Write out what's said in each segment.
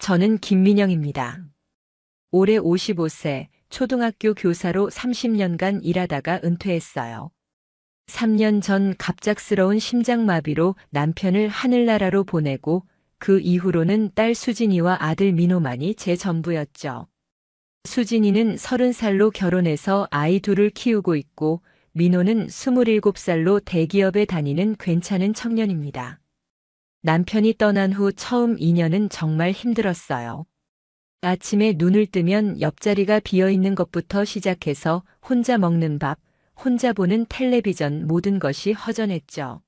저는 김민영입니다. 올해 55세, 초등학교 교사로 30년간 일하다가 은퇴했어요. 3년 전 갑작스러운 심장마비로 남편을 하늘나라로 보내고 그 이후로는 딸 수진이와 아들 민호만이 제 전부였죠. 수진이는 30살로 결혼해서 아이 둘을 키우고 있고 민호는 27살로 대기업에 다니는 괜찮은 청년입니다. 남편이 떠난 후 처음 2년은 정말 힘들었어요. 아침에 눈을 뜨면 옆자리가 비어있는 것부터 시작해서 혼자 먹는 밥, 혼자 보는 텔레비전 모든 것이 허전했죠.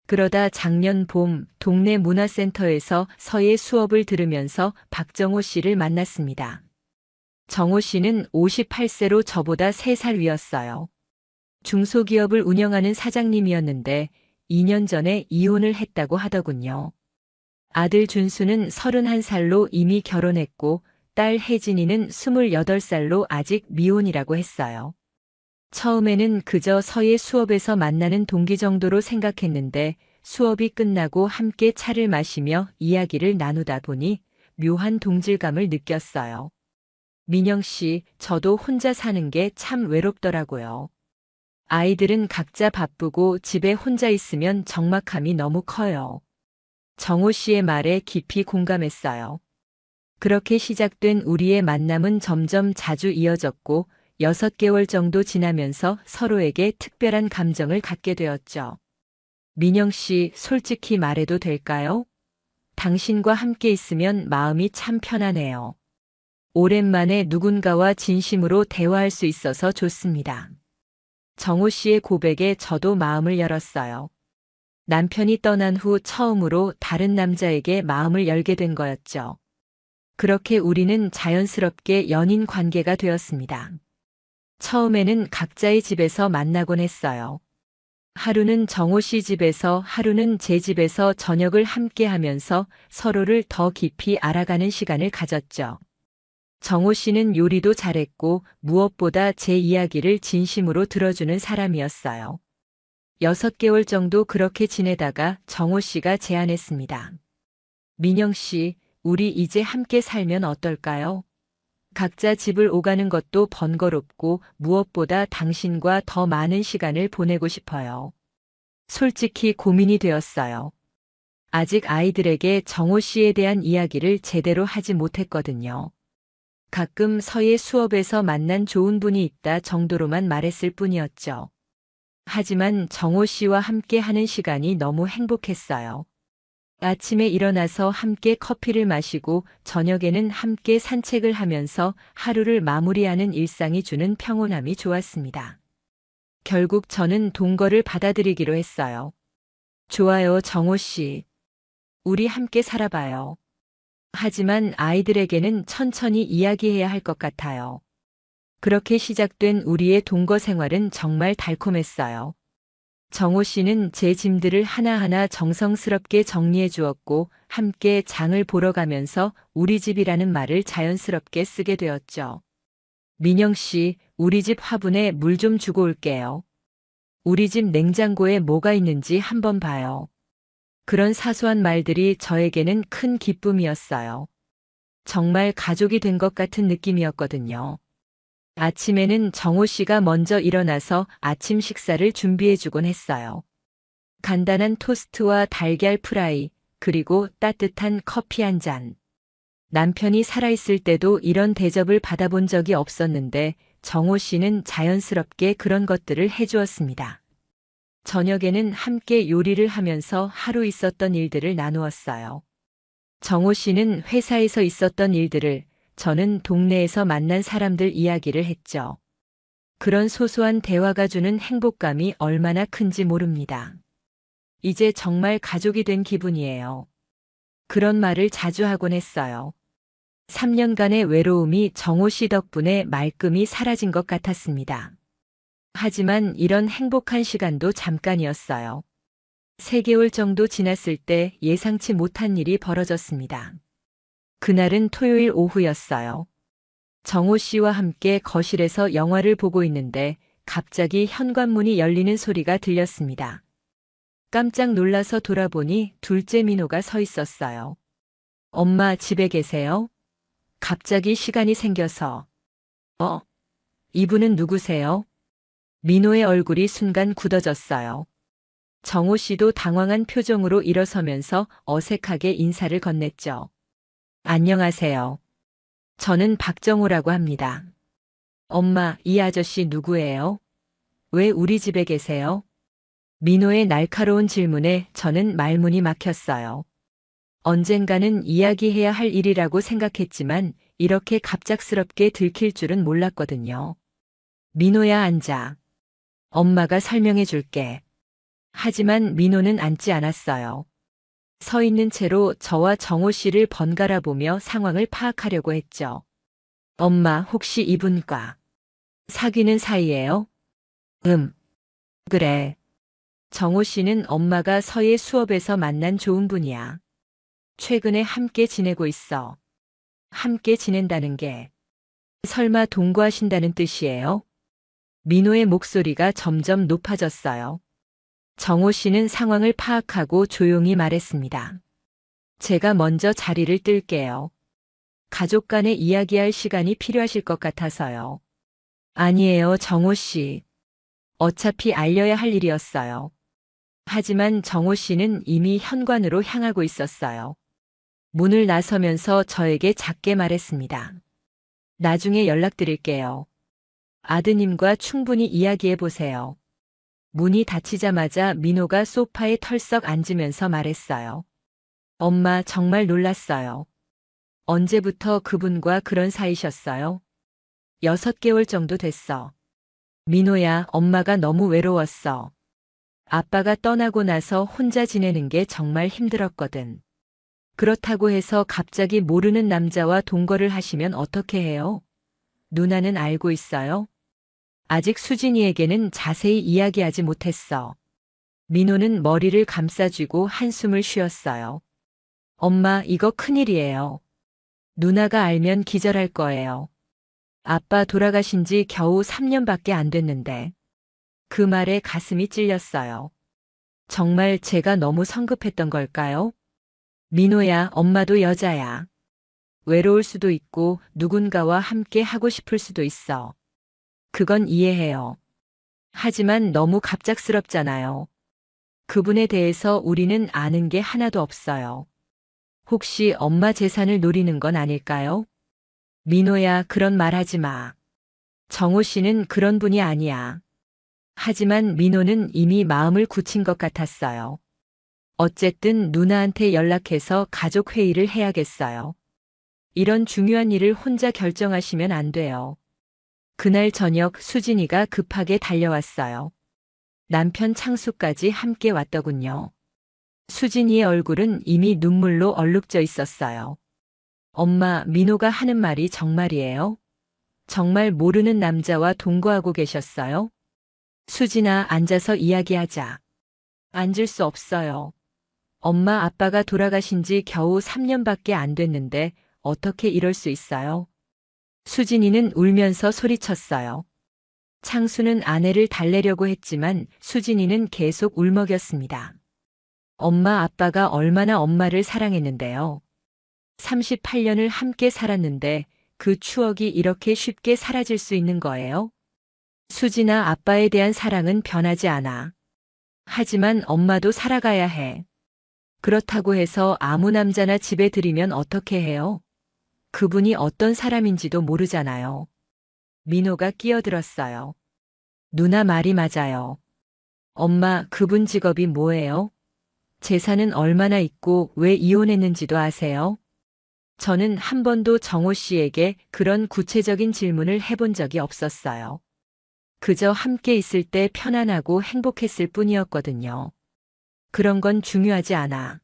그러다 작년 봄 동네 문화센터에서 서예 수업을 들으면서 박정호 씨를 만났습니다. 정호 씨는 58세로 저보다 3살 위였어요. 중소기업을 운영하는 사장님이었는데 2년 전에 이혼을 했다고 하더군요. 아들 준수는 31살로 이미 결혼했고 딸 혜진이는 28살로 아직 미혼이라고 했어요. 처음에는 그저 서예 수업에서 만나는 동기 정도로 생각했는데 수업이 끝나고 함께 차를 마시며 이야기를 나누다 보니 묘한 동질감을 느꼈어요. 민영 씨, 저도 혼자 사는 게 참 외롭더라고요. 아이들은 각자 바쁘고 집에 혼자 있으면 적막함이 너무 커요. 정호 씨의 말에 깊이 공감했어요. 그렇게 시작된 우리의 만남은 점점 자주 이어졌고 6개월 정도 지나면서 서로에게 특별한 감정을 갖게 되었죠. 민영 씨, 솔직히 말해도 될까요? 당신과 함께 있으면 마음이 참 편하네요. 오랜만에 누군가와 진심으로 대화할 수 있어서 좋습니다. 정호 씨의 고백에 저도 마음을 열었어요. 남편이 떠난 후 처음으로 다른 남자에게 마음을 열게 된 거였죠. 그렇게 우리는 자연스럽게 연인 관계가 되었습니다. 처음에는 각자의 집에서 만나곤 했어요. 하루는 정호 씨 집에서, 하루는 제 집에서 저녁을 함께 하면서 서로를 더 깊이 알아가는 시간을 가졌죠. 정호 씨는 요리도 잘했고 무엇보다 제 이야기를 진심으로 들어주는 사람이었어요. 6개월 정도 그렇게 지내다가 정호 씨가 제안했습니다. 민영 씨, 우리 이제 함께 살면 어떨까요? 각자 집을 오가는 것도 번거롭고 무엇보다 당신과 더 많은 시간을 보내고 싶어요. 솔직히 고민이 되었어요. 아직 아이들에게 정호 씨에 대한 이야기를 제대로 하지 못했거든요. 가끔 서예 수업에서 만난 좋은 분이 있다 정도로만 말했을 뿐이었죠. 하지만 정호 씨와 함께 하는 시간이 너무 행복했어요. 아침에 일어나서 함께 커피를 마시고 저녁에는 함께 산책을 하면서 하루를 마무리하는 일상이 주는 평온함이 좋았습니다. 결국 저는 동거를 받아들이기로 했어요. 좋아요, 정호 씨. 우리 함께 살아봐요. 하지만 아이들에게는 천천히 이야기해야 할 것 같아요. 그렇게 시작된 우리의 동거 생활은 정말 달콤했어요. 정호 씨는 제 짐들을 하나하나 정성스럽게 정리해 주었고 함께 장을 보러 가면서 우리 집이라는 말을 자연스럽게 쓰게 되었죠. 민영 씨, 우리 집 화분에 물 좀 주고 올게요. 우리 집 냉장고에 뭐가 있는지 한번 봐요. 그런 사소한 말들이 저에게는 큰 기쁨이었어요. 정말 가족이 된 것 같은 느낌이었거든요. 아침에는 정호 씨가 먼저 일어나서 아침 식사를 준비해주곤 했어요. 간단한 토스트와 달걀 프라이, 그리고 따뜻한 커피 한 잔. 남편이 살아있을 때도 이런 대접을 받아본 적이 없었는데 정호 씨는 자연스럽게 그런 것들을 해주었습니다. 저녁에는 함께 요리를 하면서 하루 있었던 일들을 나누었어요. 정호 씨는 회사에서 있었던 일들을, 저는 동네에서 만난 사람들 이야기를 했죠. 그런 소소한 대화가 주는 행복감이 얼마나 큰지 모릅니다. 이제 정말 가족이 된 기분이에요. 그런 말을 자주 하곤 했어요. 3년간의 외로움이 정호 씨 덕분에 말끔히 사라진 것 같았습니다. 하지만 이런 행복한 시간도 잠깐이었어요. 3개월 정도 지났을 때 예상치 못한 일이 벌어졌습니다. 그날은 토요일 오후였어요. 정호 씨와 함께 거실에서 영화를 보고 있는데 갑자기 현관문이 열리는 소리가 들렸습니다. 깜짝 놀라서 돌아보니 둘째 민호가 서 있었어요. 엄마 집에 계세요? 갑자기 시간이 생겨서. 어, 이분은 누구세요? 민호의 얼굴이 순간 굳어졌어요. 정호 씨도 당황한 표정으로 일어서면서 어색하게 인사를 건넸죠. 안녕하세요. 저는 박정호라고 합니다. 엄마, 이 아저씨 누구예요? 왜 우리 집에 계세요? 민호의 날카로운 질문에 저는 말문이 막혔어요. 언젠가는 이야기해야 할 일이라고 생각했지만 이렇게 갑작스럽게 들킬 줄은 몰랐거든요. 민호야, 앉아. 엄마가 설명해 줄게. 하지만 민호는 앉지 않았어요. 서 있는 채로 저와 정호 씨를 번갈아 보며 상황을 파악하려고 했죠. 엄마, 혹시 이분과 사귀는 사이예요? 그래. 정호 씨는 엄마가 서예 수업에서 만난 좋은 분이야. 최근에 함께 지내고 있어. 함께 지낸다는 게 설마 동거하신다는 뜻이에요? 민호의 목소리가 점점 높아졌어요. 정호 씨는 상황을 파악하고 조용히 말했습니다. 제가 먼저 자리를 뜰게요. 가족 간에 이야기할 시간이 필요하실 것 같아서요. 아니에요, 정호 씨. 어차피 알려야 할 일이었어요. 하지만 정호 씨는 이미 현관으로 향하고 있었어요. 문을 나서면서 저에게 작게 말했습니다. 나중에 연락드릴게요. 아드님과 충분히 이야기해 보세요. 문이 닫히자마자 민호가 소파에 털썩 앉으면서 말했어요. 엄마, 정말 놀랐어요. 언제부터 그분과 그런 사이셨어요? 6개월 정도 됐어. 민호야, 엄마가 너무 외로웠어. 아빠가 떠나고 나서 혼자 지내는 게 정말 힘들었거든. 그렇다고 해서 갑자기 모르는 남자와 동거를 하시면 어떻게 해요? 누나는 알고 있어요? 아직 수진이에게는 자세히 이야기하지 못했어. 민호는 머리를 감싸쥐고 한숨을 쉬었어요. 엄마, 이거 큰일이에요. 누나가 알면 기절할 거예요. 아빠 돌아가신 지 겨우 3년밖에 안 됐는데. 그 말에 가슴이 찔렸어요. 정말 제가 너무 성급했던 걸까요? 민호야, 엄마도 여자야. 외로울 수도 있고 누군가와 함께 하고 싶을 수도 있어. 그건 이해해요. 하지만 너무 갑작스럽잖아요. 그분에 대해서 우리는 아는 게 하나도 없어요. 혹시 엄마 재산을 노리는 건 아닐까요? 민호야, 그런 말 하지 마. 정호 씨는 그런 분이 아니야. 하지만 민호는 이미 마음을 굳힌 것 같았어요. 어쨌든 누나한테 연락해서 가족 회의를 해야겠어요. 이런 중요한 일을 혼자 결정하시면 안 돼요. 그날 저녁 수진이가 급하게 달려왔어요. 남편 창수까지 함께 왔더군요. 수진이의 얼굴은 이미 눈물로 얼룩져 있었어요. 엄마, 민호가 하는 말이 정말이에요? 정말 모르는 남자와 동거하고 계셨어요? 수진아, 앉아서 이야기하자. 앉을 수 없어요. 엄마, 아빠가 돌아가신 지 겨우 3년밖에 안 됐는데 어떻게 이럴 수 있어요? 수진이는 울면서 소리쳤어요. 창수는 아내를 달래려고 했지만 수진이는 계속 울먹였습니다. 엄마, 아빠가 얼마나 엄마를 사랑했는데요. 38년을 함께 살았는데 그 추억이 이렇게 쉽게 사라질 수 있는 거예요? 수진아, 아빠에 대한 사랑은 변하지 않아. 하지만 엄마도 살아가야 해. 그렇다고 해서 아무 남자나 집에 들이면 어떻게 해요? 그분이 어떤 사람인지도 모르잖아요. 민호가 끼어들었어요. 누나 말이 맞아요. 엄마, 그분 직업이 뭐예요? 재산은 얼마나 있고 왜 이혼했는지도 아세요? 저는 한 번도 정호 씨에게 그런 구체적인 질문을 해본 적이 없었어요. 그저 함께 있을 때 편안하고 행복했을 뿐이었거든요. 그런 건 중요하지 않아.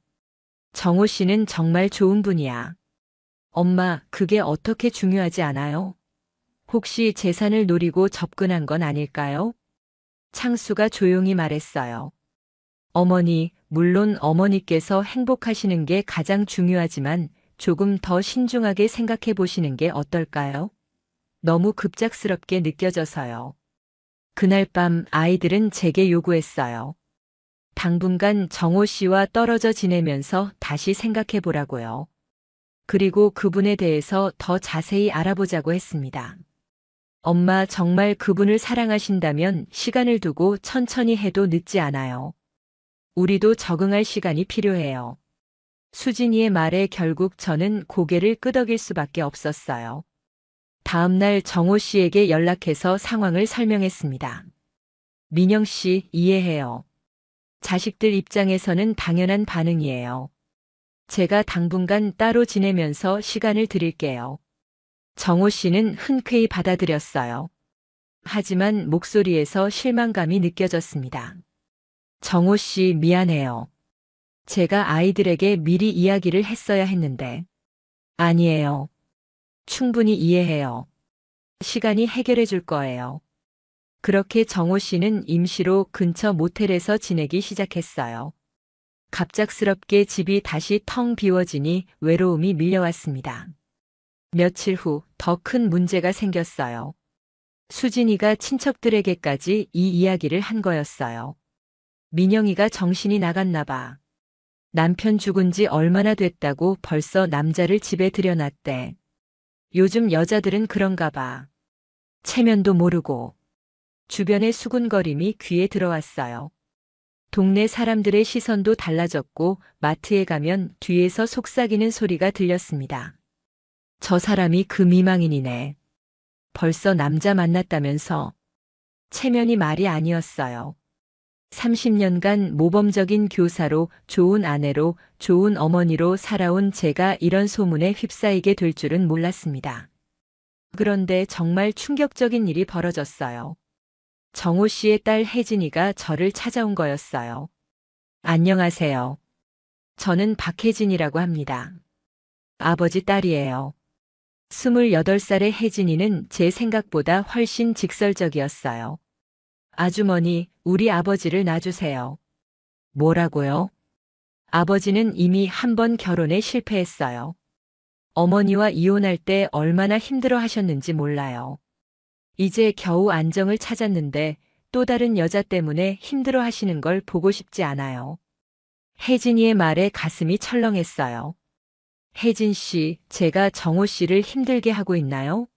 정호 씨는 정말 좋은 분이야. 엄마, 그게 어떻게 중요하지 않아요? 혹시 재산을 노리고 접근한 건 아닐까요? 창수가 조용히 말했어요. 어머니, 물론 어머니께서 행복하시는 게 가장 중요하지만 조금 더 신중하게 생각해 보시는 게 어떨까요? 너무 급작스럽게 느껴져서요. 그날 밤 아이들은 제게 요구했어요. 당분간 정호 씨와 떨어져 지내면서 다시 생각해 보라고요. 그리고 그분에 대해서 더 자세히 알아보자고 했습니다. 엄마 정말 그분을 사랑하신다면 시간을 두고 천천히 해도 늦지 않아요. 우리도 적응할 시간이 필요해요. 수진이의 말에 결국 저는 고개를 끄덕일 수밖에 없었어요. 다음 날 정호 씨에게 연락해서 상황을 설명했습니다. 민영 씨, 이해해요. 자식들 입장에서는 당연한 반응이에요. 제가 당분간 따로 지내면서 시간을 드릴게요. 정호 씨는 흔쾌히 받아들였어요. 하지만 목소리에서 실망감이 느껴졌습니다. 정호 씨, 미안해요. 제가 아이들에게 미리 이야기를 했어야 했는데. 아니에요. 충분히 이해해요. 시간이 해결해 줄 거예요. 그렇게 정호 씨는 임시로 근처 모텔에서 지내기 시작했어요. 갑작스럽게 집이 다시 텅 비워지니 외로움이 밀려왔습니다. 며칠 후 더 큰 문제가 생겼어요. 수진이가 친척들에게까지 이 이야기를 한 거였어요. 민영이가 정신이 나갔나 봐. 남편 죽은 지 얼마나 됐다고 벌써 남자를 집에 들여놨대. 요즘 여자들은 그런가 봐. 체면도 모르고. 주변의 수군거림이 귀에 들어왔어요. 동네 사람들의 시선도 달라졌고 마트에 가면 뒤에서 속삭이는 소리가 들렸습니다. 저 사람이 그 미망인이네. 벌써 남자 만났다면서. 체면이 말이 아니었어요. 30년간 모범적인 교사로, 좋은 아내로, 좋은 어머니로 살아온 제가 이런 소문에 휩싸이게 될 줄은 몰랐습니다. 그런데 정말 충격적인 일이 벌어졌어요. 정호 씨의 딸 혜진이가 저를 찾아온 거였어요. 안녕하세요. 저는 박혜진이라고 합니다. 아버지 딸이에요. 28살의 혜진이는 제 생각보다 훨씬 직설적이었어요. 아주머니, 우리 아버지를 놔주세요. 뭐라고요? 아버지는 이미 한 번 결혼에 실패했어요. 어머니와 이혼할 때 얼마나 힘들어 하셨는지 몰라요. 이제 겨우 안정을 찾았는데 또 다른 여자 때문에 힘들어 하시는 걸 보고 싶지 않아요. 혜진이의 말에 가슴이 철렁했어요. 혜진 씨, 제가 정호 씨를 힘들게 하고 있나요?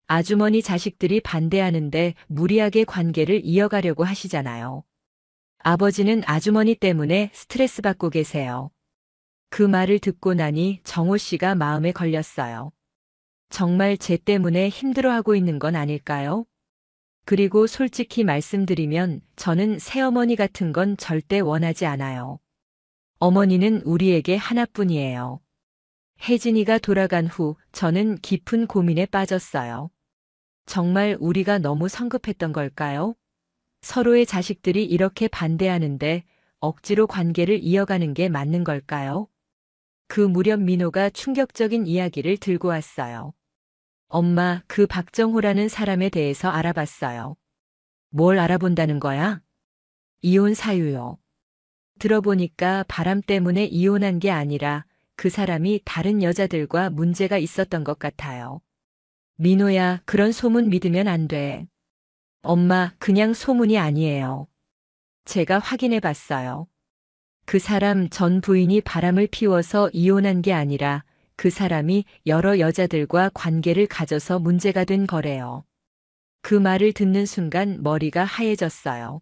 아주머니 자식들이 반대하는데 무리하게 관계를 이어가려고 하시잖아요. 아버지는 아주머니 때문에 스트레스 받고 계세요. 그 말을 듣고 나니 정호 씨가 마음에 걸렸어요. 정말 제 때문에 힘들어하고 있는 건 아닐까요? 그리고 솔직히 말씀드리면 저는 새어머니 같은 건 절대 원하지 않아요. 어머니는 우리에게 하나뿐이에요. 혜진이가 돌아간 후 저는 깊은 고민에 빠졌어요. 정말 우리가 너무 성급했던 걸까요? 서로의 자식들이 이렇게 반대하는데 억지로 관계를 이어가는 게 맞는 걸까요? 그 무렵 민호가 충격적인 이야기를 들고 왔어요. 엄마, 그 박정호라는 사람에 대해서 알아봤어요. 뭘 알아본다는 거야? 이혼 사유요. 들어보니까 바람 때문에 이혼한 게 아니라 그 사람이 다른 여자들과 문제가 있었던 것 같아요. 민호야, 그런 소문 믿으면 안 돼. 엄마, 그냥 소문이 아니에요. 제가 확인해 봤어요. 그 사람 전 부인이 바람을 피워서 이혼한 게 아니라 그 사람이 여러 여자들과 관계를 가져서 문제가 된 거래요. 그 말을 듣는 순간 머리가 하얘졌어요.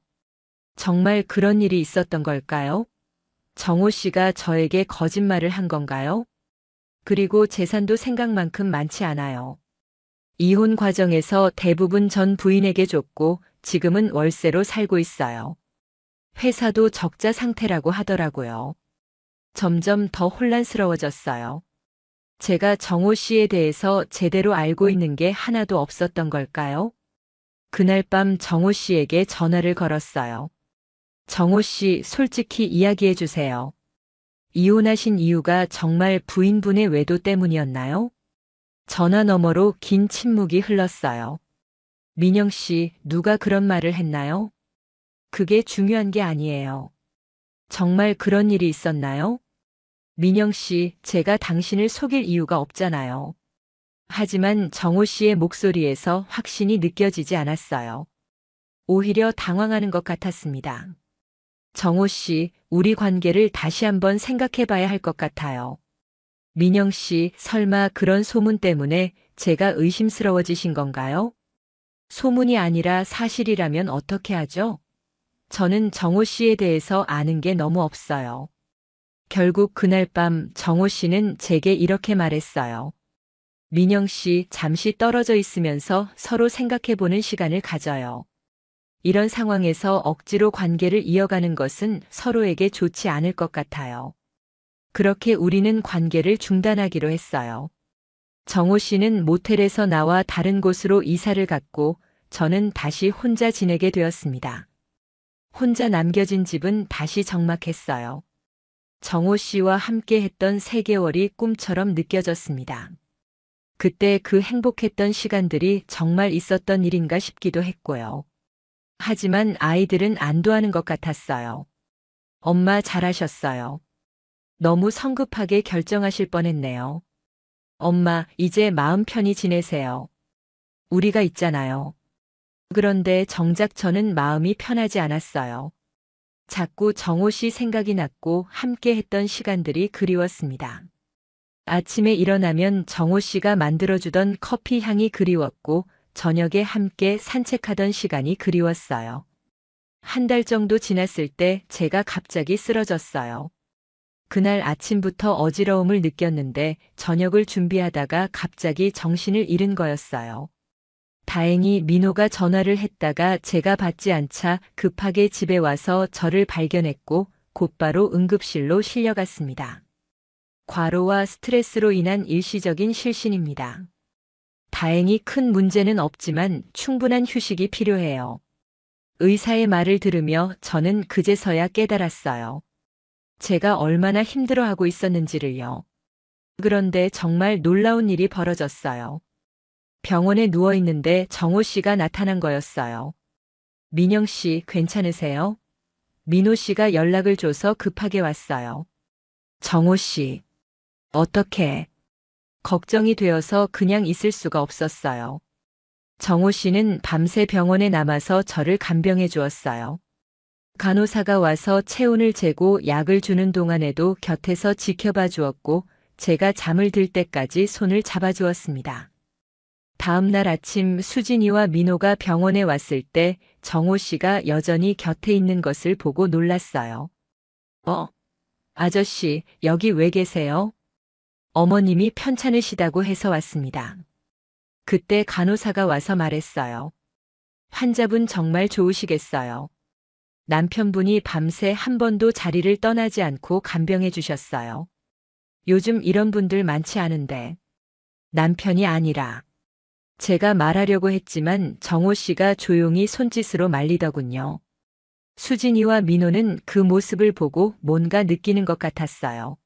정말 그런 일이 있었던 걸까요? 정호 씨가 저에게 거짓말을 한 건가요? 그리고 재산도 생각만큼 많지 않아요. 이혼 과정에서 대부분 전 부인에게 줬고 지금은 월세로 살고 있어요. 회사도 적자 상태라고 하더라고요. 점점 더 혼란스러워졌어요. 제가 정호 씨에 대해서 제대로 알고 있는 게 하나도 없었던 걸까요? 그날 밤 정호 씨에게 전화를 걸었어요. 정호 씨, 솔직히 이야기해 주세요. 이혼하신 이유가 정말 부인분의 외도 때문이었나요? 전화 너머로 긴 침묵이 흘렀어요. 민영 씨, 누가 그런 말을 했나요? 그게 중요한 게 아니에요. 정말 그런 일이 있었나요? 민영 씨, 제가 당신을 속일 이유가 없잖아요. 하지만 정호 씨의 목소리에서 확신이 느껴지지 않았어요. 오히려 당황하는 것 같았습니다. 정호 씨, 우리 관계를 다시 한번 생각해 봐야 할 것 같아요. 민영 씨, 설마 그런 소문 때문에 제가 의심스러워지신 건가요? 소문이 아니라 사실이라면 어떻게 하죠? 저는 정호 씨에 대해서 아는 게 너무 없어요. 결국 그날 밤 정호 씨는 제게 이렇게 말했어요. 민영 씨, 잠시 떨어져 있으면서 서로 생각해보는 시간을 가져요. 이런 상황에서 억지로 관계를 이어가는 것은 서로에게 좋지 않을 것 같아요. 그렇게 우리는 관계를 중단하기로 했어요. 정호 씨는 모텔에서 나와 다른 곳으로 이사를 갔고 저는 다시 혼자 지내게 되었습니다. 혼자 남겨진 집은 다시 적막했어요. 정호 씨와 함께 했던 3개월이 꿈처럼 느껴졌습니다. 그때 그 행복했던 시간들이 정말 있었던 일인가 싶기도 했고요. 하지만 아이들은 안도하는 것 같았어요. 엄마 잘하셨어요. 너무 성급하게 결정하실 뻔했네요. 엄마, 이제 마음 편히 지내세요. 우리가 있잖아요. 그런데 정작 저는 마음이 편하지 않았어요. 자꾸 정호 씨 생각이 났고 함께 했던 시간들이 그리웠습니다. 아침에 일어나면 정호 씨가 만들어주던 커피 향이 그리웠고 저녁에 함께 산책하던 시간이 그리웠어요. 1달 정도 지났을 때 제가 갑자기 쓰러졌어요. 그날 아침부터 어지러움을 느꼈는데 저녁을 준비하다가 갑자기 정신을 잃은 거였어요. 다행히 민호가 전화를 했다가 제가 받지 않자 급하게 집에 와서 저를 발견했고 곧바로 응급실로 실려갔습니다. 과로와 스트레스로 인한 일시적인 실신입니다. 다행히 큰 문제는 없지만 충분한 휴식이 필요해요. 의사의 말을 들으며 저는 그제서야 깨달았어요. 제가 얼마나 힘들어하고 있었는지를요. 그런데 정말 놀라운 일이 벌어졌어요. 병원에 누워 있는데 정호 씨가 나타난 거였어요. 민영 씨, 괜찮으세요? 민호 씨가 연락을 줘서 급하게 왔어요. 정호 씨, 어떻게? 걱정이 되어서 그냥 있을 수가 없었어요. 정호 씨는 밤새 병원에 남아서 저를 간병해 주었어요. 간호사가 와서 체온을 재고 약을 주는 동안에도 곁에서 지켜봐 주었고 제가 잠을 들 때까지 손을 잡아 주었습니다. 다음 날 아침 수진이와 민호가 병원에 왔을 때 정호 씨가 여전히 곁에 있는 것을 보고 놀랐어요. 아저씨, 여기 왜 계세요? 어머님이 편찮으시다고 해서 왔습니다. 그때 간호사가 와서 말했어요. 환자분 정말 좋으시겠어요. 남편분이 밤새 한 번도 자리를 떠나지 않고 간병해 주셨어요. 요즘 이런 분들 많지 않은데. 남편이 아니라. 제가 말하려고 했지만 정호 씨가 조용히 손짓으로 말리더군요. 수진이와 민호는 그 모습을 보고 뭔가 느끼는 것 같았어요.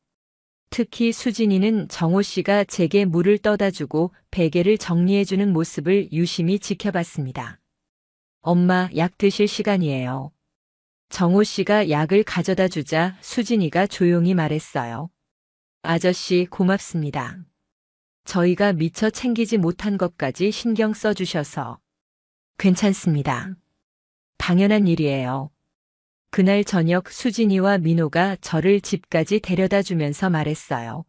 특히 수진이는 정호 씨가 제게 물을 떠다 주고 베개를 정리해주는 모습을 유심히 지켜봤습니다. 엄마, 약 드실 시간이에요. 정호 씨가 약을 가져다 주자 수진이가 조용히 말했어요. 아저씨, 고맙습니다. 저희가 미처 챙기지 못한 것까지 신경 써주셔서. 괜찮습니다. 당연한 일이에요. 그날 저녁 수진이와 민호가 저를 집까지 데려다 주면서 말했어요.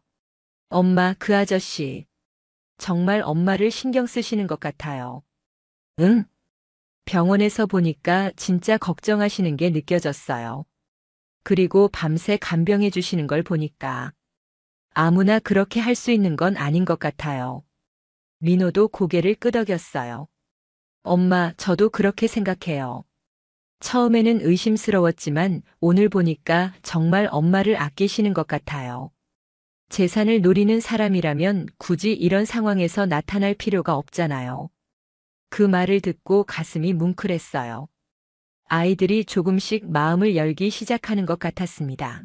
엄마, 그 아저씨. 정말 엄마를 신경 쓰시는 것 같아요. 응? 병원에서 보니까 진짜 걱정하시는 게 느껴졌어요. 그리고 밤새 간병해 주시는 걸 보니까 아무나 그렇게 할 수 있는 건 아닌 것 같아요. 민호도 고개를 끄덕였어요. 엄마, 저도 그렇게 생각해요. 처음에는 의심스러웠지만 오늘 보니까 정말 엄마를 아끼시는 것 같아요. 재산을 노리는 사람이라면 굳이 이런 상황에서 나타날 필요가 없잖아요. 그 말을 듣고 가슴이 뭉클했어요. 아이들이 조금씩 마음을 열기 시작하는 것 같았습니다.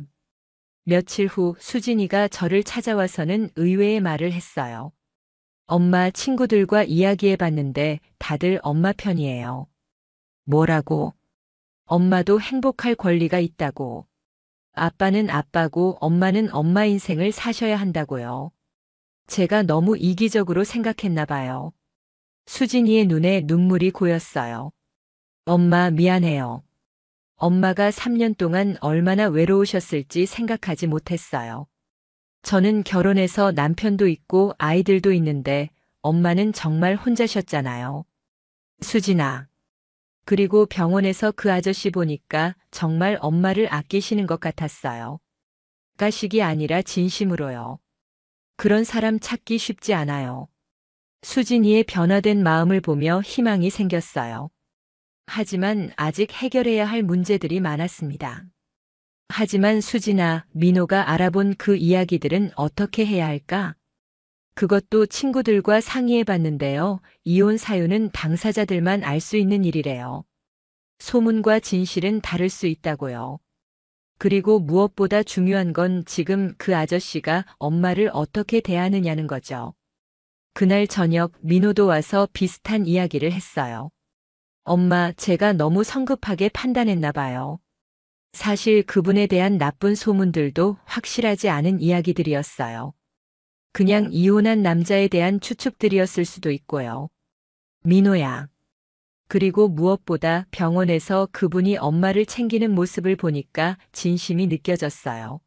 며칠 후 수진이가 저를 찾아와서는 의외의 말을 했어요. 엄마, 친구들과 이야기해봤는데 다들 엄마 편이에요. 뭐라고? 엄마도 행복할 권리가 있다고. 아빠는 아빠고 엄마는 엄마 인생을 사셔야 한다고요. 제가 너무 이기적으로 생각했나 봐요. 수진이의 눈에 눈물이 고였어요. 엄마, 미안해요. 엄마가 3년 동안 얼마나 외로우셨을지 생각하지 못했어요. 저는 결혼해서 남편도 있고 아이들도 있는데 엄마는 정말 혼자셨잖아요. 수진아. 그리고 병원에서 그 아저씨 보니까 정말 엄마를 아끼시는 것 같았어요. 가식이 아니라 진심으로요. 그런 사람 찾기 쉽지 않아요. 수진이의 변화된 마음을 보며 희망이 생겼어요. 하지만 아직 해결해야 할 문제들이 많았습니다. 하지만 수진아, 민호가 알아본 그 이야기들은 어떻게 해야 할까? 그것도 친구들과 상의해 봤는데요. 이혼 사유는 당사자들만 알 수 있는 일이래요. 소문과 진실은 다를 수 있다고요. 그리고 무엇보다 중요한 건 지금 그 아저씨가 엄마를 어떻게 대하느냐는 거죠. 그날 저녁 민호도 와서 비슷한 이야기를 했어요. 엄마, 제가 너무 성급하게 판단했나 봐요. 사실 그분에 대한 나쁜 소문들도 확실하지 않은 이야기들이었어요. 그냥 이혼한 남자에 대한 추측들이었을 수도 있고요. 민호야. 그리고 무엇보다 병원에서 그분이 엄마를 챙기는 모습을 보니까 진심이 느껴졌어요.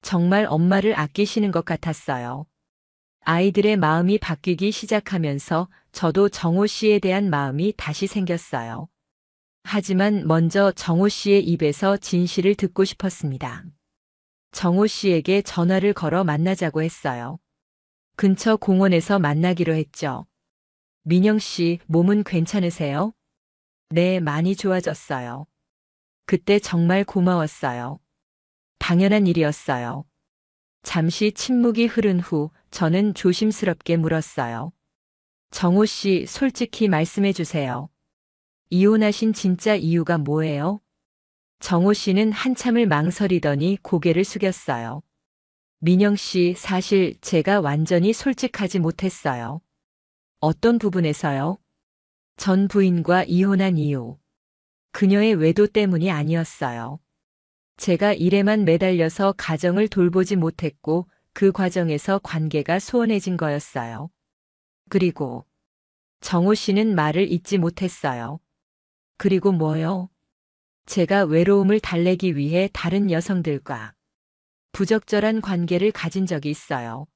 정말 엄마를 아끼시는 것 같았어요. 아이들의 마음이 바뀌기 시작하면서 저도 정호 씨에 대한 마음이 다시 생겼어요. 하지만 먼저 정호 씨의 입에서 진실을 듣고 싶었습니다. 정호 씨에게 전화를 걸어 만나자고 했어요. 근처 공원에서 만나기로 했죠. 민영 씨, 몸은 괜찮으세요? 네, 많이 좋아졌어요. 그때 정말 고마웠어요. 당연한 일이었어요. 잠시 침묵이 흐른 후 저는 조심스럽게 물었어요. 정호 씨, 솔직히 말씀해 주세요. 이혼하신 진짜 이유가 뭐예요? 정호 씨는 한참을 망설이더니 고개를 숙였어요. 민영 씨, 사실 제가 완전히 솔직하지 못했어요. 어떤 부분에서요? 전 부인과 이혼한 이유. 그녀의 외도 때문이 아니었어요. 제가 일에만 매달려서 가정을 돌보지 못했고 그 과정에서 관계가 소원해진 거였어요. 그리고 정호 씨는 말을 잇지 못했어요. 그리고 뭐요? 제가 외로움을 달래기 위해 다른 여성들과 부적절한 관계를 가진 적이 있어요.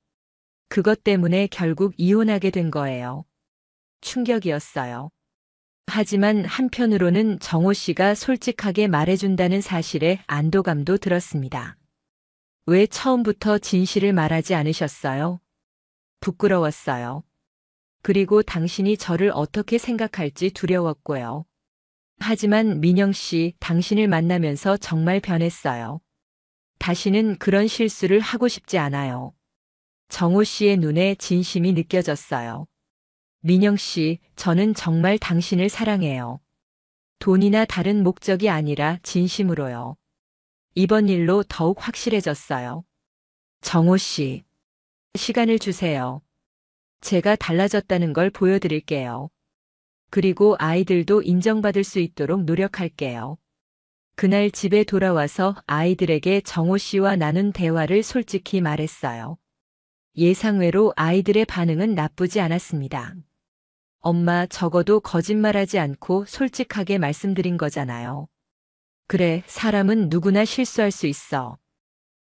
그것 때문에 결국 이혼하게 된 거예요. 충격이었어요. 하지만 한편으로는 정호 씨가 솔직하게 말해준다는 사실에 안도감도 들었습니다. 왜 처음부터 진실을 말하지 않으셨어요? 부끄러웠어요. 그리고 당신이 저를 어떻게 생각할지 두려웠고요. 하지만 민영 씨, 당신을 만나면서 정말 변했어요. 다시는 그런 실수를 하고 싶지 않아요. 정호 씨의 눈에 진심이 느껴졌어요. 민영 씨, 저는 정말 당신을 사랑해요. 돈이나 다른 목적이 아니라 진심으로요. 이번 일로 더욱 확실해졌어요. 정호 씨, 시간을 주세요. 제가 달라졌다는 걸 보여드릴게요. 그리고 아이들도 인정받을 수 있도록 노력할게요. 그날 집에 돌아와서 아이들에게 정호 씨와 나눈 대화를 솔직히 말했어요. 예상외로 아이들의 반응은 나쁘지 않았습니다. 엄마, 적어도 거짓말하지 않고 솔직하게 말씀드린 거잖아요. 그래, 사람은 누구나 실수할 수 있어.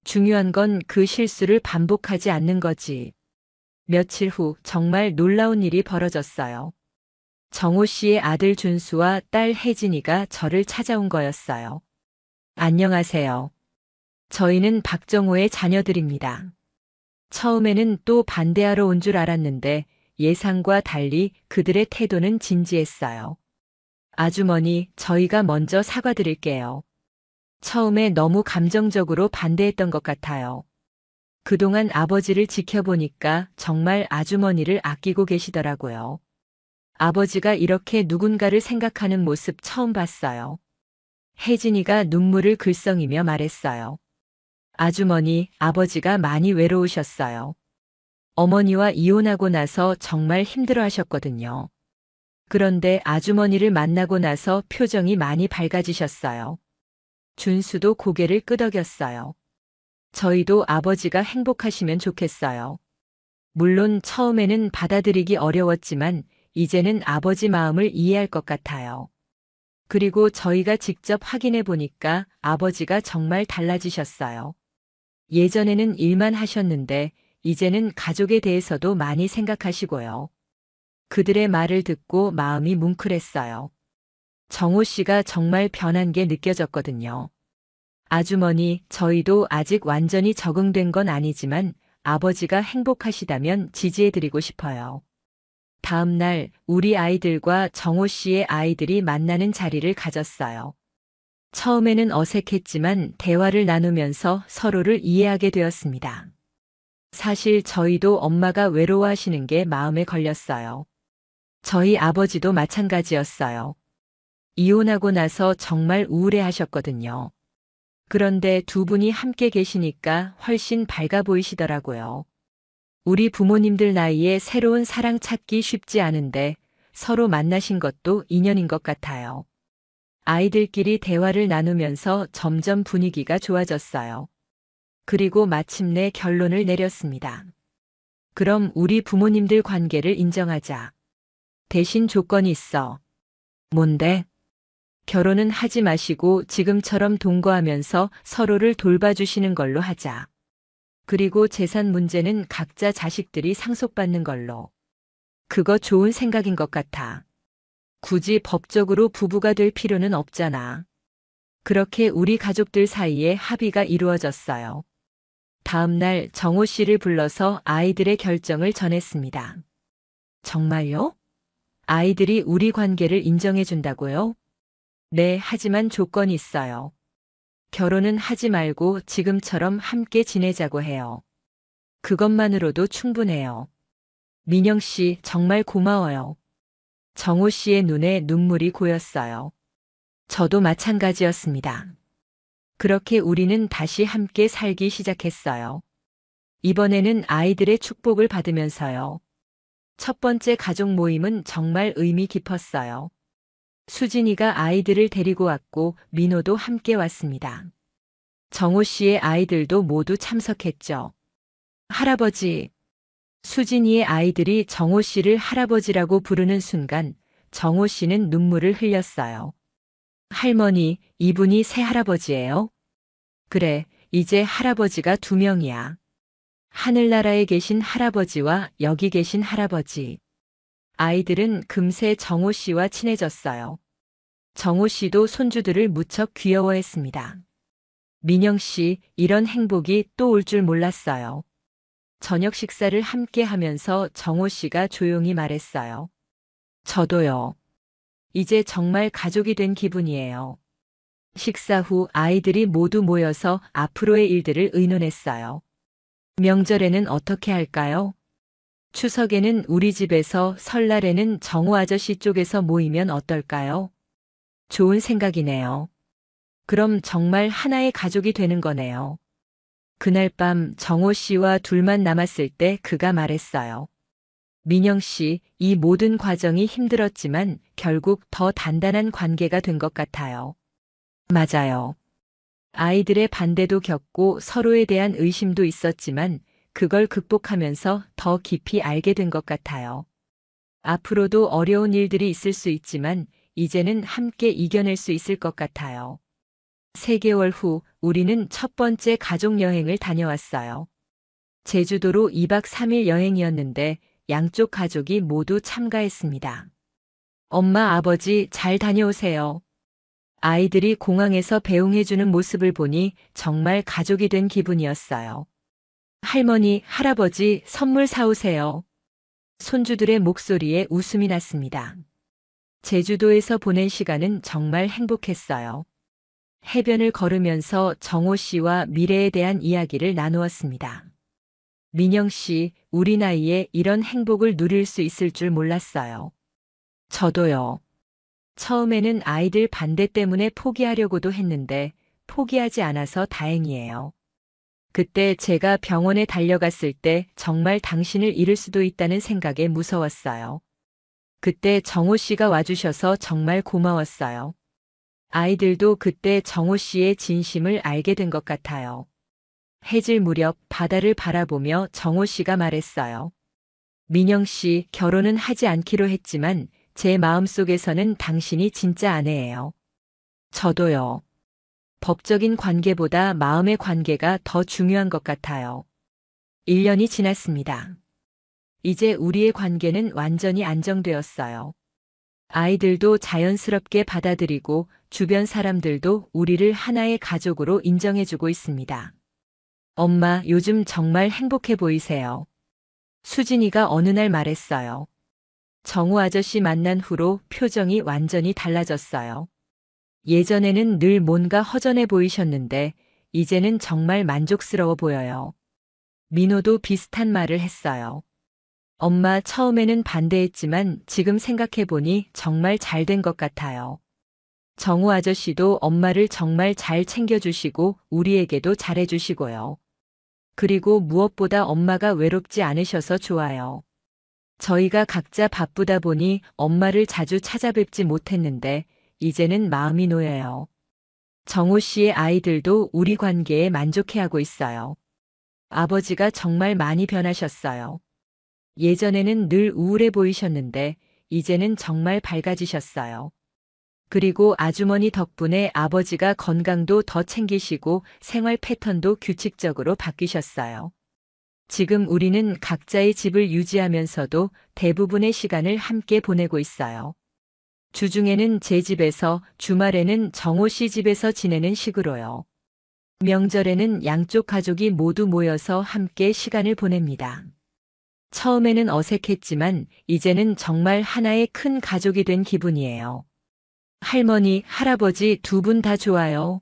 중요한 건 그 실수를 반복하지 않는 거지. 며칠 후 정말 놀라운 일이 벌어졌어요. 정호 씨의 아들 준수와 딸 혜진이가 저를 찾아온 거였어요. 안녕하세요. 저희는 박정호의 자녀들입니다. 처음에는 또 반대하러 온 줄 알았는데 예상과 달리 그들의 태도는 진지했어요. 아주머니, 저희가 먼저 사과드릴게요. 처음에 너무 감정적으로 반대했던 것 같아요. 그동안 아버지를 지켜보니까 정말 아주머니를 아끼고 계시더라고요. 아버지가 이렇게 누군가를 생각하는 모습 처음 봤어요. 혜진이가 눈물을 글썽이며 말했어요. 아주머니, 아버지가 많이 외로우셨어요. 어머니와 이혼하고 나서 정말 힘들어 하셨거든요. 그런데 아주머니를 만나고 나서 표정이 많이 밝아지셨어요. 준수도 고개를 끄덕였어요. 저희도 아버지가 행복하시면 좋겠어요. 물론 처음에는 받아들이기 어려웠지만 이제는 아버지 마음을 이해할 것 같아요. 그리고 저희가 직접 확인해 보니까 아버지가 정말 달라지셨어요. 예전에는 일만 하셨는데 이제는 가족에 대해서도 많이 생각하시고요. 그들의 말을 듣고 마음이 뭉클했어요. 정호 씨가 정말 변한 게 느껴졌거든요. 아주머니, 저희도 아직 완전히 적응된 건 아니지만 아버지가 행복하시다면 지지해드리고 싶어요. 다음 날 우리 아이들과 정호 씨의 아이들이 만나는 자리를 가졌어요. 처음에는 어색했지만 대화를 나누면서 서로를 이해하게 되었습니다. 사실 저희도 엄마가 외로워하시는 게 마음에 걸렸어요. 저희 아버지도 마찬가지였어요. 이혼하고 나서 정말 우울해하셨거든요. 그런데 두 분이 함께 계시니까 훨씬 밝아 보이시더라고요. 우리 부모님들 나이에 새로운 사랑 찾기 쉽지 않은데 서로 만나신 것도 인연인 것 같아요. 아이들끼리 대화를 나누면서 점점 분위기가 좋아졌어요. 그리고 마침내 결론을 내렸습니다. 그럼 우리 부모님들 관계를 인정하자. 대신 조건이 있어. 뭔데? 결혼은 하지 마시고 지금처럼 동거하면서 서로를 돌봐주시는 걸로 하자. 그리고 재산 문제는 각자 자식들이 상속받는 걸로. 그거 좋은 생각인 것 같아. 굳이 법적으로 부부가 될 필요는 없잖아. 그렇게 우리 가족들 사이에 합의가 이루어졌어요. 다음 날 정호 씨를 불러서 아이들의 결정을 전했습니다. 정말요? 아이들이 우리 관계를 인정해 준다고요? 네, 하지만 조건이 있어요. 결혼은 하지 말고 지금처럼 함께 지내자고 해요. 그것만으로도 충분해요. 민영 씨, 정말 고마워요. 정호 씨의 눈에 눈물이 고였어요. 저도 마찬가지였습니다. 그렇게 우리는 다시 함께 살기 시작했어요. 이번에는 아이들의 축복을 받으면서요. 첫 번째 가족 모임은 정말 의미 깊었어요. 수진이가 아이들을 데리고 왔고 민호도 함께 왔습니다. 정호 씨의 아이들도 모두 참석했죠. 할아버지. 수진이의 아이들이 정호 씨를 할아버지라고 부르는 순간 정호 씨는 눈물을 흘렸어요. 할머니, 이분이 새 할아버지예요? 그래, 이제 할아버지가 두 명이야. 하늘나라에 계신 할아버지와 여기 계신 할아버지. 아이들은 금세 정호 씨와 친해졌어요. 정호 씨도 손주들을 무척 귀여워했습니다. 민영 씨, 이런 행복이 또 올 줄 몰랐어요. 저녁 식사를 함께 하면서 정호 씨가 조용히 말했어요. 저도요. 이제 정말 가족이 된 기분이에요. 식사 후 아이들이 모두 모여서 앞으로의 일들을 의논했어요. 명절에는 어떻게 할까요? 추석에는 우리 집에서, 설날에는 정호 아저씨 쪽에서 모이면 어떨까요? 좋은 생각이네요. 그럼 정말 하나의 가족이 되는 거네요. 그날 밤 정호 씨와 둘만 남았을 때 그가 말했어요. 민영 씨, 이 모든 과정이 힘들었지만 결국 더 단단한 관계가 된 것 같아요. 맞아요. 아이들의 반대도 겪고 서로에 대한 의심도 있었지만 그걸 극복하면서 더 깊이 알게 된 것 같아요. 앞으로도 어려운 일들이 있을 수 있지만 이제는 함께 이겨낼 수 있을 것 같아요. 3개월 후 우리는 첫 번째 가족 여행을 다녀왔어요. 제주도로 2박 3일 여행이었는데 양쪽 가족이 모두 참가했습니다. 엄마, 아버지 잘 다녀오세요. 아이들이 공항에서 배웅해주는 모습을 보니 정말 가족이 된 기분이었어요. 할머니, 할아버지 선물 사오세요. 손주들의 목소리에 웃음이 났습니다. 제주도에서 보낸 시간은 정말 행복했어요. 해변을 걸으면서 정호 씨와 미래에 대한 이야기를 나누었습니다. 민영 씨, 우리 나이에 이런 행복을 누릴 수 있을 줄 몰랐어요. 저도요. 처음에는 아이들 반대 때문에 포기하려고도 했는데 포기하지 않아서 다행이에요. 그때 제가 병원에 달려갔을 때 정말 당신을 잃을 수도 있다는 생각에 무서웠어요. 그때 정호 씨가 와주셔서 정말 고마웠어요. 아이들도 그때 정호 씨의 진심을 알게 된 것 같아요. 해질 무렵 바다를 바라보며 정호 씨가 말했어요. 민영 씨, 결혼은 하지 않기로 했지만 제 마음속에서는 당신이 진짜 아내예요. 저도요. 법적인 관계보다 마음의 관계가 더 중요한 것 같아요. 1년이 지났습니다. 이제 우리의 관계는 완전히 안정되었어요. 아이들도 자연스럽게 받아들이고 주변 사람들도 우리를 하나의 가족으로 인정해주고 있습니다. 엄마, 요즘 정말 행복해 보이세요. 수진이가 어느 날 말했어요. 정우 아저씨 만난 후로 표정이 완전히 달라졌어요. 예전에는 늘 뭔가 허전해 보이셨는데 이제는 정말 만족스러워 보여요. 민호도 비슷한 말을 했어요. 엄마, 처음에는 반대했지만 지금 생각해보니 정말 잘 된 것 같아요. 정우 아저씨도 엄마를 정말 잘 챙겨주시고 우리에게도 잘해주시고요. 그리고 무엇보다 엄마가 외롭지 않으셔서 좋아요. 저희가 각자 바쁘다 보니 엄마를 자주 찾아뵙지 못했는데 이제는 마음이 놓여요. 정우 씨의 아이들도 우리 관계에 만족해하고 있어요. 아버지가 정말 많이 변하셨어요. 예전에는 늘 우울해 보이셨는데 이제는 정말 밝아지셨어요. 그리고 아주머니 덕분에 아버지가 건강도 더 챙기시고 생활 패턴도 규칙적으로 바뀌셨어요. 지금 우리는 각자의 집을 유지하면서도 대부분의 시간을 함께 보내고 있어요. 주중에는 제 집에서, 주말에는 정호 씨 집에서 지내는 식으로요. 명절에는 양쪽 가족이 모두 모여서 함께 시간을 보냅니다. 처음에는 어색했지만 이제는 정말 하나의 큰 가족이 된 기분이에요. 할머니, 할아버지 두 분 다 좋아요.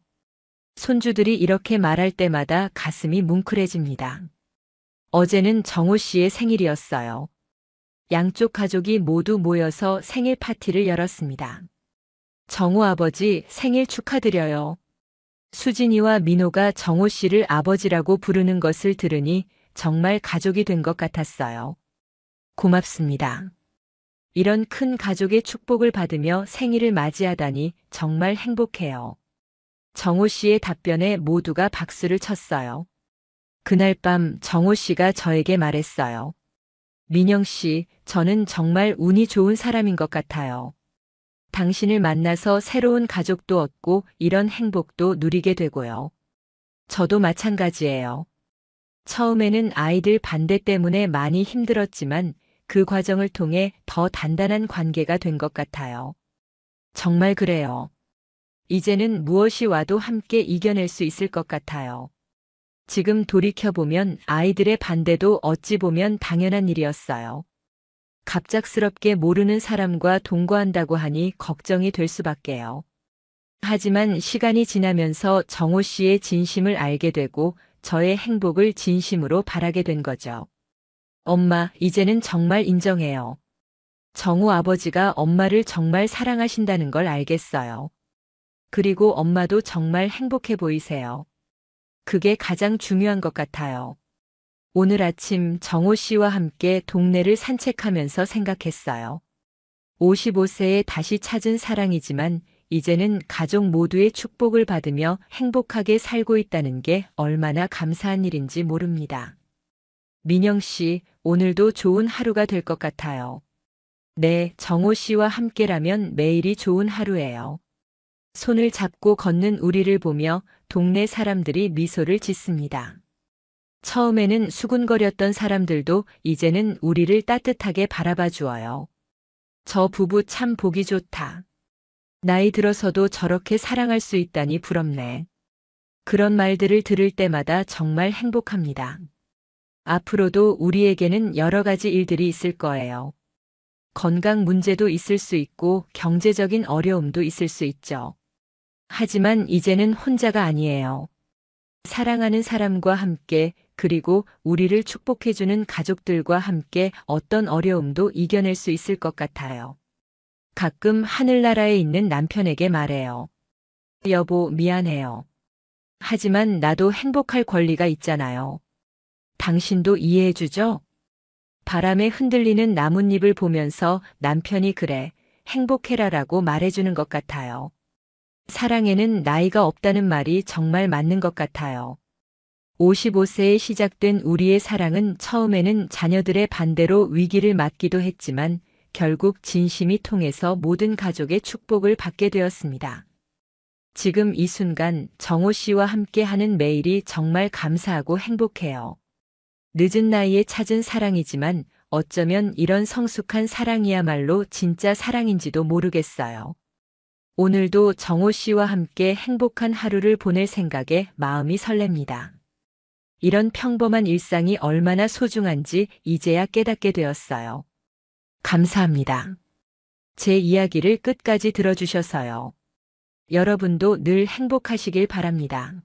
손주들이 이렇게 말할 때마다 가슴이 뭉클해집니다. 어제는 정호 씨의 생일이었어요. 양쪽 가족이 모두 모여서 생일 파티를 열었습니다. 정호 아버지 생일 축하드려요. 수진이와 민호가 정호 씨를 아버지라고 부르는 것을 들으니 정말 가족이 된 것 같았어요. 고맙습니다. 이런 큰 가족의 축복을 받으며 생일을 맞이하다니 정말 행복해요. 정호 씨의 답변에 모두가 박수를 쳤어요. 그날 밤 정호 씨가 저에게 말했어요. 민영 씨, 저는 정말 운이 좋은 사람인 것 같아요. 당신을 만나서 새로운 가족도 얻고 이런 행복도 누리게 되고요. 저도 마찬가지예요. 처음에는 아이들 반대 때문에 많이 힘들었지만 그 과정을 통해 더 단단한 관계가 된 것 같아요. 정말 그래요. 이제는 무엇이 와도 함께 이겨낼 수 있을 것 같아요. 지금 돌이켜보면 아이들의 반대도 어찌 보면 당연한 일이었어요. 갑작스럽게 모르는 사람과 동거한다고 하니 걱정이 될 수밖에요. 하지만 시간이 지나면서 정호 씨의 진심을 알게 되고 저의 행복을 진심으로 바라게 된 거죠. 엄마, 이제는 정말 인정해요. 정우 아버지가 엄마를 정말 사랑하신다는 걸 알겠어요. 그리고 엄마도 정말 행복해 보이세요. 그게 가장 중요한 것 같아요. 오늘 아침 정호 씨와 함께 동네를 산책하면서 생각했어요. 55세에 다시 찾은 사랑이지만 이제는 가족 모두의 축복을 받으며 행복하게 살고 있다는 게 얼마나 감사한 일인지 모릅니다. 민영 씨, 오늘도 좋은 하루가 될 것 같아요. 네, 정호 씨와 함께라면 매일이 좋은 하루예요. 손을 잡고 걷는 우리를 보며 동네 사람들이 미소를 짓습니다. 처음에는 수군거렸던 사람들도 이제는 우리를 따뜻하게 바라봐 주어요. 저 부부 참 보기 좋다. 나이 들어서도 저렇게 사랑할 수 있다니 부럽네. 그런 말들을 들을 때마다 정말 행복합니다. 앞으로도 우리에게는 여러 가지 일들이 있을 거예요. 건강 문제도 있을 수 있고 경제적인 어려움도 있을 수 있죠. 하지만 이제는 혼자가 아니에요. 사랑하는 사람과 함께 그리고 우리를 축복해주는 가족들과 함께 어떤 어려움도 이겨낼 수 있을 것 같아요. 가끔 하늘나라에 있는 남편에게 말해요. 여보, 미안해요. 하지만 나도 행복할 권리가 있잖아요. 당신도 이해해주죠? 바람에 흔들리는 나뭇잎을 보면서 남편이 그래, 행복해라라고 말해주는 것 같아요. 사랑에는 나이가 없다는 말이 정말 맞는 것 같아요. 55세에 시작된 우리의 사랑은 처음에는 자녀들의 반대로 위기를 맞기도 했지만 결국 진심이 통해서 모든 가족의 축복을 받게 되었습니다. 지금 이 순간 정호 씨와 함께 하는 매일이 정말 감사하고 행복해요. 늦은 나이에 찾은 사랑이지만 어쩌면 이런 성숙한 사랑이야말로 진짜 사랑인지도 모르겠어요. 오늘도 정호 씨와 함께 행복한 하루를 보낼 생각에 마음이 설렙니다. 이런 평범한 일상이 얼마나 소중한지 이제야 깨닫게 되었어요. 감사합니다. 제 이야기를 끝까지 들어주셔서요. 여러분도 늘 행복하시길 바랍니다.